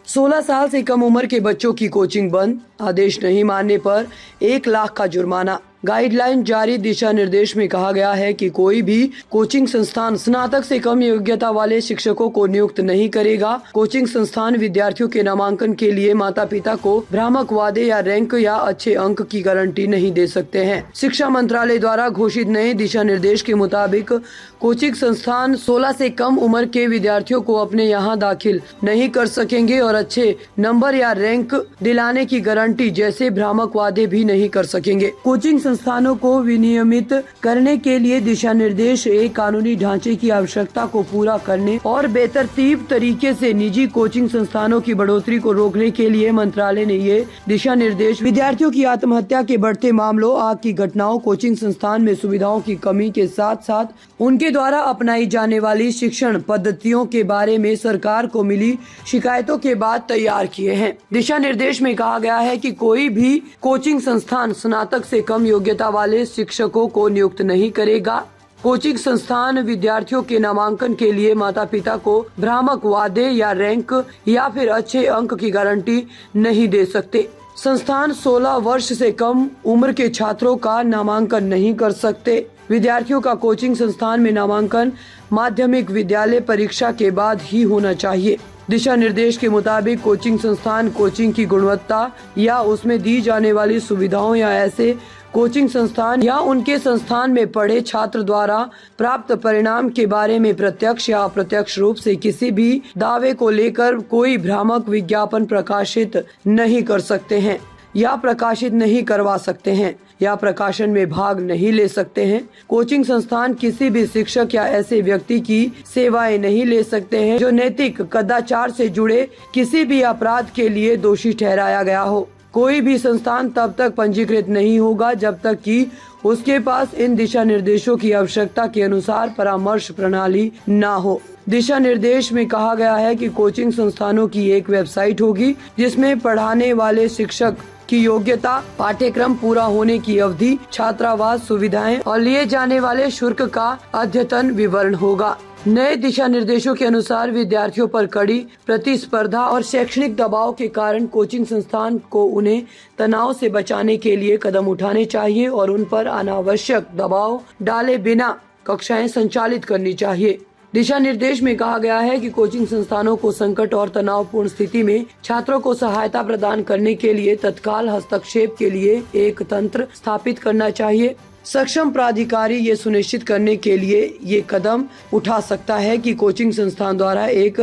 16 साल से कम उम्र के बच्चों की कोचिंग बंद, आदेश नहीं मानने पर 1 लाख का जुर्माना। गाइडलाइन जारी दिशा निर्देश में कहा गया है कि कोई भी कोचिंग संस्थान स्नातक से कम योग्यता वाले शिक्षकों को नियुक्त नहीं करेगा। कोचिंग संस्थान विद्यार्थियों के नामांकन के लिए माता पिता को भ्रामक वादे या रैंक या अच्छे अंक की गारंटी नहीं दे सकते हैं। शिक्षा मंत्रालय द्वारा घोषित नए दिशा निर्देश के मुताबिक कोचिंग संस्थान 16 से कम उम्र के विद्यार्थियों को अपने यहाँ दाखिल नहीं कर सकेंगे और अच्छे नंबर या रैंक दिलाने की गारंटी जैसे भ्रामक वादे भी नहीं कर सकेंगे। कोचिंग संस्थानों को विनियमित करने के लिए दिशा निर्देश एक कानूनी ढांचे की आवश्यकता को पूरा करने और बेतरतीब तरीके से निजी कोचिंग संस्थानों की बढ़ोतरी को रोकने के लिए मंत्रालय ने ये दिशा निर्देश विद्यार्थियों की आत्महत्या के बढ़ते मामलों, आग की घटनाओं, कोचिंग संस्थान में सुविधाओं की कमी के साथ साथ उनके द्वारा अपनाई जाने वाली शिक्षण पद्धतियों के बारे में सरकार को मिली शिकायतों के बाद तैयार किए हैं। दिशा निर्देश में कहा गया है कि कोई भी कोचिंग संस्थान स्नातक से कम योग्यता वाले शिक्षकों को नियुक्त नहीं करेगा। कोचिंग संस्थान विद्यार्थियों के नामांकन के लिए माता पिता को भ्रामक वादे या रैंक या फिर अच्छे अंक की गारंटी नहीं दे सकते। संस्थान 16 वर्ष से कम उम्र के छात्रों का नामांकन नहीं कर सकते। विद्यार्थियों का कोचिंग संस्थान में नामांकन माध्यमिक विद्यालय परीक्षा के बाद ही होना चाहिए। दिशा निर्देश के मुताबिक कोचिंग संस्थान कोचिंग की गुणवत्ता या उसमें दी जाने वाली सुविधाओं या ऐसे कोचिंग संस्थान या उनके संस्थान में पढ़े छात्र द्वारा प्राप्त परिणाम के बारे में प्रत्यक्ष या अप्रत्यक्ष रूप से किसी भी दावे को लेकर कोई भ्रामक विज्ञापन प्रकाशित नहीं कर सकते हैं या प्रकाशित नहीं करवा सकते हैं या प्रकाशन में भाग नहीं ले सकते हैं। कोचिंग संस्थान किसी भी शिक्षक या ऐसे व्यक्ति की सेवाएं नहीं ले सकते हैं जो नैतिक कदाचार से जुड़े किसी भी अपराध के लिए दोषी ठहराया गया हो। कोई भी संस्थान तब तक पंजीकृत नहीं होगा जब तक कि उसके पास इन दिशा निर्देशों की आवश्यकता के अनुसार परामर्श प्रणाली न हो। दिशा निर्देश में कहा गया है कि कोचिंग संस्थानों की एक वेबसाइट होगी जिसमें पढ़ाने वाले शिक्षक की योग्यता, पाठ्यक्रम पूरा होने की अवधि, छात्रावास सुविधाएं और लिए जाने वाले शुल्क का अद्यतन विवरण होगा। नए दिशा निर्देशों के अनुसार विद्यार्थियों पर कड़ी प्रतिस्पर्धा और शैक्षणिक दबाव के कारण कोचिंग संस्थान को उन्हें तनाव से बचाने के लिए कदम उठाने चाहिए और उन पर अनावश्यक दबाव डाले बिना कक्षाएं संचालित करनी चाहिए। दिशा निर्देश में कहा गया है कि कोचिंग संस्थानों को संकट और तनावपूर्ण स्थिति में छात्रों को सहायता प्रदान करने के लिए तत्काल हस्तक्षेप के लिए एक तंत्र स्थापित करना चाहिए। सक्षम प्राधिकारी ये सुनिश्चित करने के लिए ये कदम उठा सकता है कि कोचिंग संस्थान द्वारा एक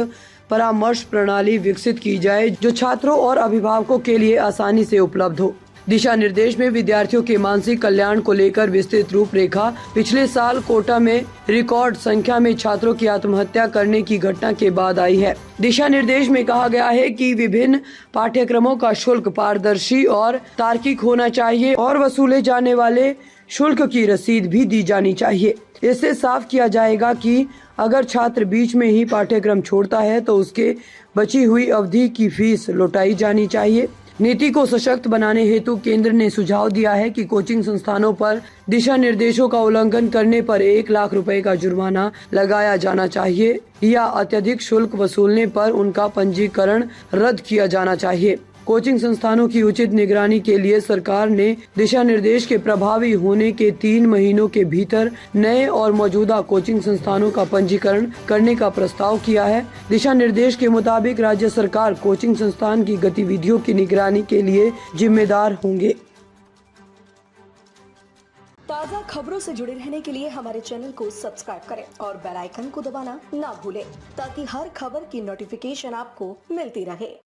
परामर्श प्रणाली विकसित की जाए जो छात्रों और अभिभावकों के लिए आसानी से उपलब्ध हो। दिशा निर्देश में विद्यार्थियों के मानसिक कल्याण को लेकर विस्तृत रूपरेखा पिछले साल कोटा में रिकॉर्ड संख्या में छात्रों की आत्महत्या करने की घटना के बाद आई है। दिशा निर्देश में कहा गया है कि विभिन्न पाठ्यक्रमों का शुल्क पारदर्शी और तार्किक होना चाहिए और वसूले जाने वाले शुल्क की रसीद भी दी जानी चाहिए। इससे साफ किया जाएगा कि अगर छात्र बीच में ही पाठ्यक्रम छोड़ता है तो उसके बची हुई अवधि की फीस लौटाई जानी चाहिए। नीति को सशक्त बनाने हेतु केंद्र ने सुझाव दिया है कि कोचिंग संस्थानों पर दिशा निर्देशों का उल्लंघन करने पर 1 लाख रुपए का जुर्माना लगाया जाना चाहिए या अत्यधिक शुल्क वसूलने पर उनका पंजीकरण रद्द किया जाना चाहिए। कोचिंग संस्थानों की उचित निगरानी के लिए सरकार ने दिशा निर्देश के प्रभावी होने के 3 महीनों के भीतर नए और मौजूदा कोचिंग संस्थानों का पंजीकरण करने का प्रस्ताव किया है। दिशा निर्देश के मुताबिक राज्य सरकार कोचिंग संस्थान की गतिविधियों की निगरानी के लिए जिम्मेदार होंगे। ताज़ा खबरों से जुड़े रहने के लिए हमारे चैनल को सब्सक्राइब करें और बेल आइकन को दबाना ना भूलें ताकि हर खबर की नोटिफिकेशन आपको मिलती रहे।